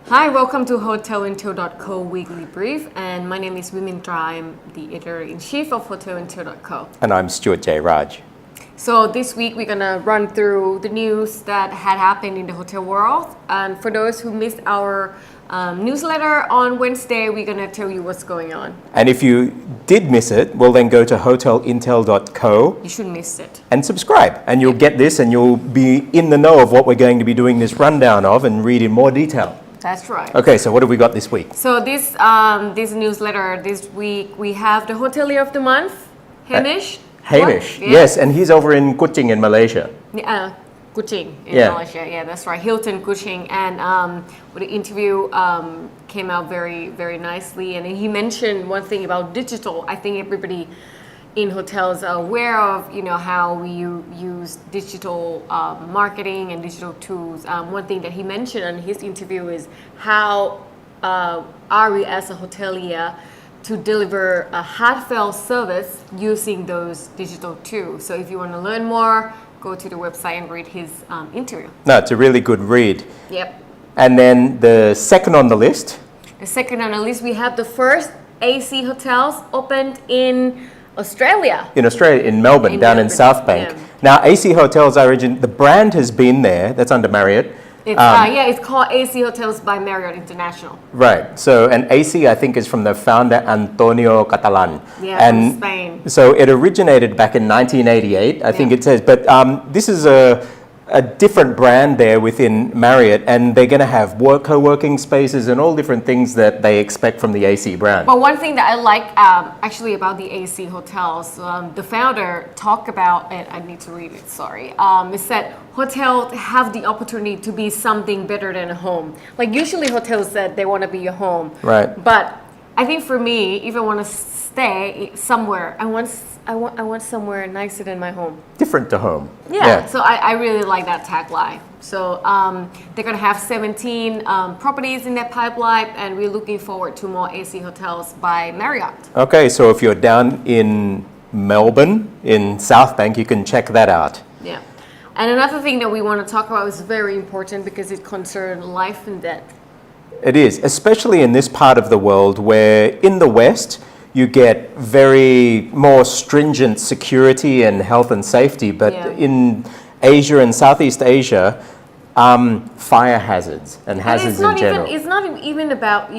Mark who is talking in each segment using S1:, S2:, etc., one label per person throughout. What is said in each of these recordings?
S1: Hi, welcome to Hotelintel.co weekly brief, and my name is Wimintra. I'm the editor-in-chief of Hotelintel.co.
S2: And I'm Stuart Jay Raj.
S1: So this week we're gonna run through the news that had happened in the hotel world. And for those who missed our newsletter on Wednesday, we're gonna tell you what's going on.
S2: And if you did miss it, well then go to Hotelintel.co.
S1: You shouldn't miss it.
S2: And subscribe, and you'll get this, and you'll be in the know of what we're going to be doing this rundown of and read in more detail.
S1: That's right.
S2: Okay, so what have we got this week?
S1: So this newsletter this week we have the Hotelier of the Month, Hamish.
S2: Hamish,
S1: Yeah.
S2: yes, and he's over in Kuching in Malaysia.
S1: Kuching in
S2: Yeah.
S1: Malaysia. Yeah, that's right. Hilton Kuching, and the interview came out very, very nicely. And he mentioned one thing about digital. I think everybody in hotels are aware of, how we use digital marketing and digital tools. One thing that he mentioned in his interview is how are we as a hotelier to deliver a heartfelt service using those digital tools. So if you want to learn more, go to the website and read his interview.
S2: No, it's a really good read.
S1: Yep.
S2: And then the second on the list.
S1: The second on the list, we have the first AC hotels opened in Australia.
S2: In Australia, in Melbourne, down in South Bank.
S1: Yeah.
S2: Now, AC Hotels the brand has been there, that's under Marriott.
S1: It's called AC Hotels by Marriott International.
S2: Right. So, and AC, I think, is from the founder Antonio Catalan.
S1: Yeah,
S2: and
S1: from Spain.
S2: So it originated back in 1988, I think it says. But this is a different brand there within Marriott, and they're going to have co-working spaces and all different things that they expect from the AC brand.
S1: But one thing that I like actually about the AC hotels, the founder talked about, and I need to read it, sorry, is that hotels have the opportunity to be something better than a home. Like usually hotels said they want to be a home.
S2: Right.
S1: But I think for me, if I want to stay somewhere, I want somewhere nicer than my home.
S2: Different to home.
S1: Yeah. So I really like that tagline. So they're going to have 17 properties in their pipeline, and we're looking forward to more AC hotels by Marriott.
S2: Okay, so if you're down in Melbourne, in South Bank, you can check that out.
S1: Yeah. And another thing that we want to talk about is very important because it concerns life and death.
S2: It is, especially in this part of the world where in the West, you get very more stringent security and health and safety, but in Asia and Southeast Asia, fire hazards and hazards in general.
S1: It's not even about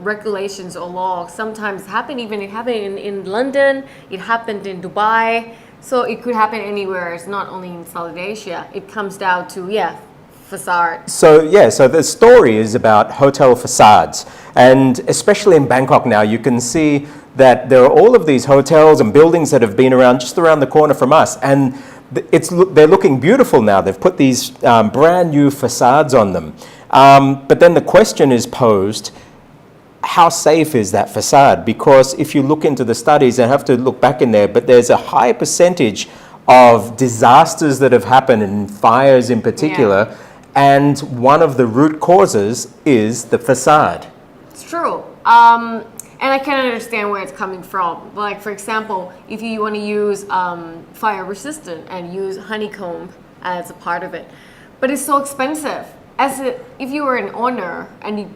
S1: regulations or law. Sometimes it happened in London. It happened in Dubai. So it could happen anywhere. It's not only in South Asia. It comes down to Façade.
S2: So the story is about hotel facades, and especially in Bangkok now, you can see that there are all of these hotels and buildings that have been around just around the corner from us, and they're looking beautiful now. They've put these brand new facades on them, but then the question is posed: how safe is that facade? Because if you look into the studies, I have to look back in there, but there's a high percentage of disasters that have happened, and fires in particular, and one of the root causes is the facade.
S1: It's true. And I can understand where it's coming from. Like, for example, if you want to use fire resistant and use honeycomb as a part of it, but it's so expensive. If you were an owner, and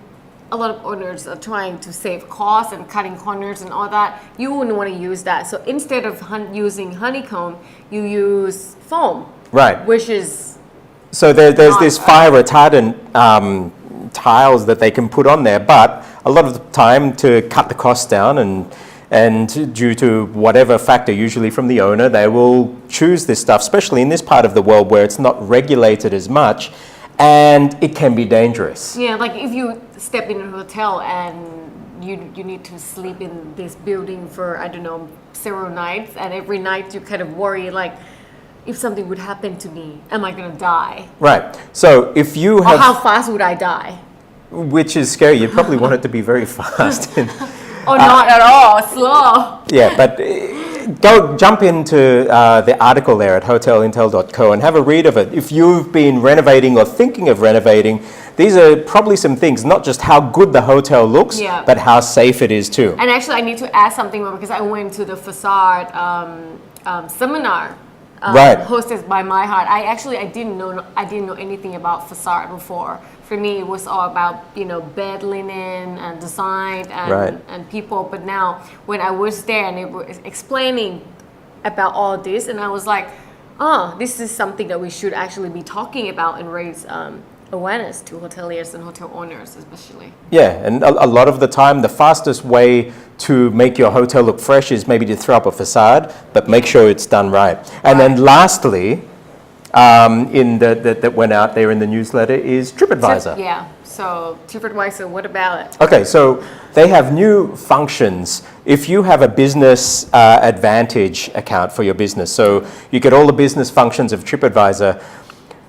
S1: a lot of owners are trying to save costs and cutting corners and all that, you wouldn't want to use that. So instead of using honeycomb, you use foam.
S2: Right.
S1: Which is...
S2: So there's this fire retardant tiles that they can put on there, but a lot of the time to cut the costs down and due to whatever factor, usually from the owner, they will choose this stuff, especially in this part of the world where it's not regulated as much, and it can be dangerous.
S1: Yeah, like if you step in a hotel and you need to sleep in this building for, I don't know, several nights, and every night you kind of worry, like, if something would happen to me, am I going to die? Right.
S2: So if you have...
S1: Or how fast would I die?
S2: Which is scary. You probably want it to be very fast.
S1: Or not at all, slow.
S2: Yeah, but jump into the article there at hotelintel.co and have a read of it. If you've been renovating or thinking of renovating, these are probably some things, not just how good the hotel looks, but how safe it is too.
S1: And actually, I need to add something more because I went to the Façade seminar hosted by My Heart. I didn't know anything about Façade before. for me, it was all about, you know, bed linen and design and,
S2: Right.
S1: and people. But now when I was there and they were explaining about all this, and I was like, oh, this is something that we should actually be talking about and raise awareness to hoteliers and hotel owners especially.
S2: Yeah, and a lot of the time, the fastest way to make your hotel look fresh is maybe to throw up a facade, but make sure it's done right. And then lastly, that went out there in the newsletter is TripAdvisor.
S1: Yeah, so TripAdvisor, what about it?
S2: Okay, so they have new functions. If you have a business advantage account for your business, so you get all the business functions of TripAdvisor.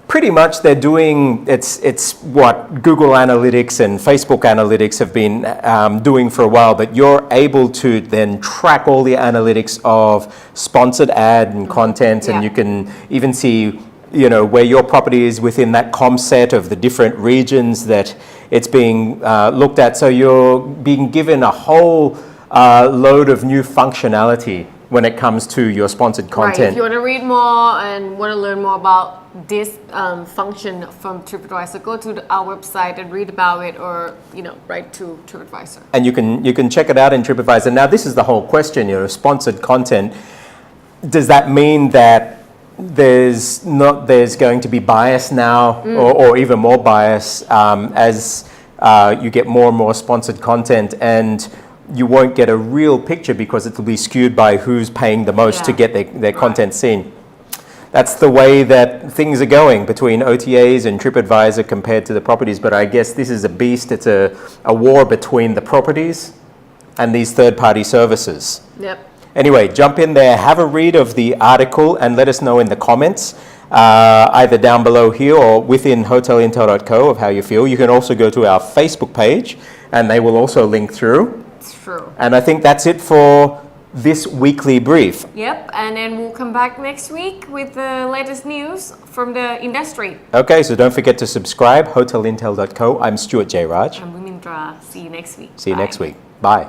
S2: Pretty much they're doing, it's what Google Analytics and Facebook Analytics have been doing for a while, but you're able to then track all the analytics of sponsored ad and content, and you can even see, you know, where your property is within that comp set of the different regions that it's being looked at. So you're being given a whole load of new functionality when it comes to your sponsored content.
S1: Right, if you want to read more and want to learn more about this function from TripAdvisor, go to our website and read about it, or, you know, write to TripAdvisor.
S2: And you can check it out in TripAdvisor. Now, this is the whole question, you know, sponsored content. Does that mean that there's going to be bias now, or even more bias as you get more and more sponsored content, and you won't get a real picture because it will be skewed by who's paying the most to get their content seen? That's the way that things are going between OTAs and TripAdvisor compared to the properties. But I guess this is a beast. It's a war between the properties and these third-party services.
S1: Yep.
S2: Anyway, jump in there, have a read of the article, and let us know in the comments, either down below here or within hotelintel.co, of how you feel. You can also go to our Facebook page, and they will also link through.
S1: It's true.
S2: And I think that's it for this weekly brief.
S1: Yep, and then we'll come back next week with the latest news from the industry.
S2: Okay, so don't forget to subscribe, hotelintel.co. I'm Stuart Jay Raj.
S1: I'm Wimintra. See you next week.
S2: See you
S1: Bye.
S2: next week. Bye.